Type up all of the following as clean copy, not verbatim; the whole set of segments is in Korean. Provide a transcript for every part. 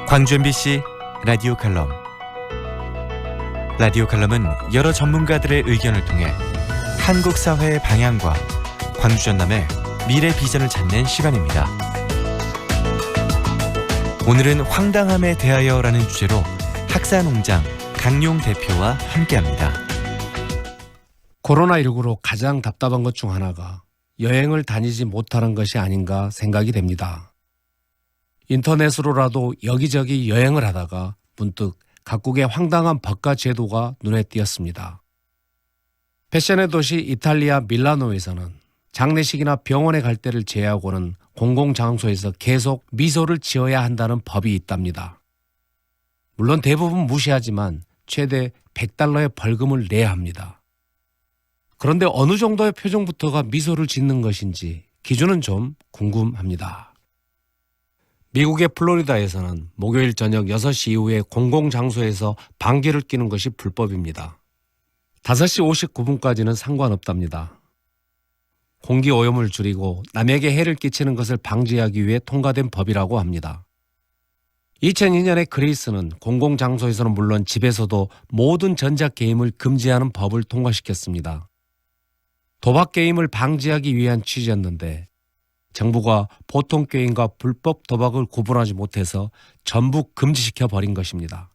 광주 MBC 라디오 칼럼. 라디오 칼럼은 여러 전문가들의 의견을 통해 한국 사회의 방향과 광주 전남의 미래 비전을 찾는 시간입니다. 오늘은 황당함에 대하여라는 주제로 학사농장 강용 대표와 함께합니다. 코로나19로 가장 답답한 것 중 하나가 여행을 다니지 못하는 것이 아닌가 생각이 됩니다. 인터넷으로라도 여기저기 여행을 하다가 문득 각국의 황당한 법과 제도가 눈에 띄었습니다. 패션의 도시 이탈리아 밀라노에서는 장례식이나 병원에 갈 때를 제외하고는 공공장소에서 계속 미소를 지어야 한다는 법이 있답니다. 물론 대부분 무시하지만 최대 $100의 벌금을 내야 합니다. 그런데 어느 정도의 표정부터가 미소를 짓는 것인지 기준은 좀 궁금합니다. 미국의 플로리다에서는 목요일 저녁 6시 이후에 공공장소에서 방귀를 뀌는 것이 불법입니다. 5시 59분까지는 상관없답니다. 공기오염을 줄이고 남에게 해를 끼치는 것을 방지하기 위해 통과된 법이라고 합니다. 2002년에 그리스는 공공장소에서는 물론 집에서도 모든 전자게임을 금지하는 법을 통과시켰습니다. 도박게임을 방지하기 위한 취지였는데 정부가 보통 게임과 불법 도박을 구분하지 못해서 전부 금지시켜 버린 것입니다.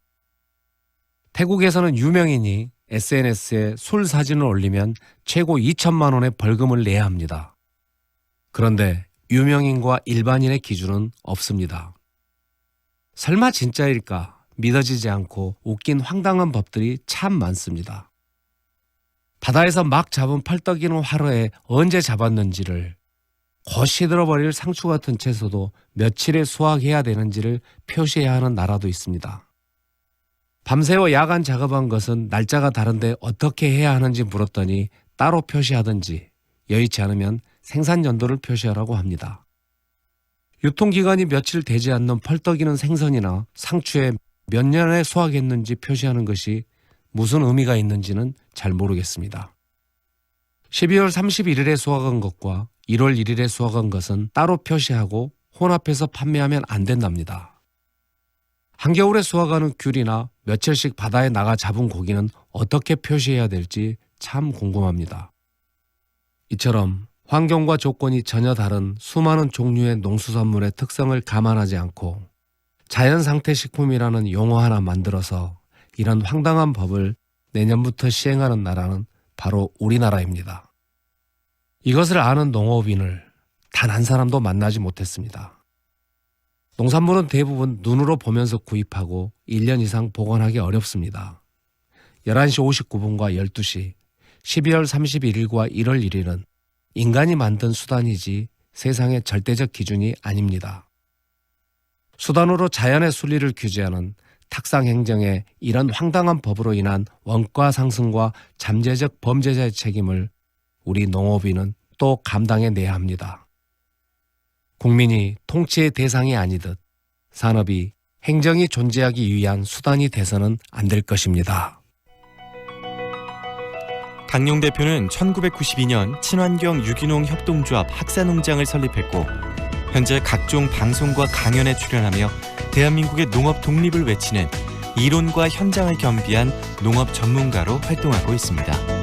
태국에서는 유명인이 SNS에 술 사진을 올리면 최고 2천만 원의 벌금을 내야 합니다. 그런데 유명인과 일반인의 기준은 없습니다. 설마 진짜일까 믿어지지 않고 웃긴 황당한 법들이 참 많습니다. 바다에서 막 잡은 펄떡이는 화로에 언제 잡았는지를, 곧 시들어버릴 상추 같은 채소도 며칠에 수확해야 되는지를 표시해야 하는 나라도 있습니다. 밤새워 야간 작업한 것은 날짜가 다른데 어떻게 해야 하는지 물었더니 따로 표시하든지 여의치 않으면 생산 연도를 표시하라고 합니다. 유통기간이 며칠 되지 않는 펄떡이는 생선이나 상추에 몇 년에 수확했는지 표시하는 것이 무슨 의미가 있는지는 잘 모르겠습니다. 12월 31일에 수확한 것과 1월 1일에 수확한 것은 따로 표시하고 혼합해서 판매하면 안 된답니다. 한겨울에 수확하는 귤이나 며칠씩 바다에 나가 잡은 고기는 어떻게 표시해야 될지 참 궁금합니다. 이처럼 환경과 조건이 전혀 다른 수많은 종류의 농수산물의 특성을 감안하지 않고 자연상태 식품이라는 용어 하나 만들어서 이런 황당한 법을 내년부터 시행하는 나라는 바로 우리나라입니다. 이것을 아는 농업인을 단 한 사람도 만나지 못했습니다. 농산물은 대부분 눈으로 보면서 구입하고 1년 이상 보관하기 어렵습니다. 11시 59분과 12시, 12월 31일과 1월 1일은 인간이 만든 수단이지 세상의 절대적 기준이 아닙니다. 수단으로 자연의 순리를 규제하는 탁상 행정의 이런 황당한 법으로 인한 원가 상승과 잠재적 범죄자의 책임을 우리 농업인은 또 감당해내야 합니다. 국민이 통치의 대상이 아니듯 산업이 행정이 존재하기 위한 수단이 돼서는 안 될 것입니다. 강용 대표는 1992년 친환경 유기농 협동조합 학사농장을 설립했고 현재 각종 방송과 강연에 출연하며 대한민국의 농업 독립을 외치는 이론과 현장을 겸비한 농업 전문가로 활동하고 있습니다.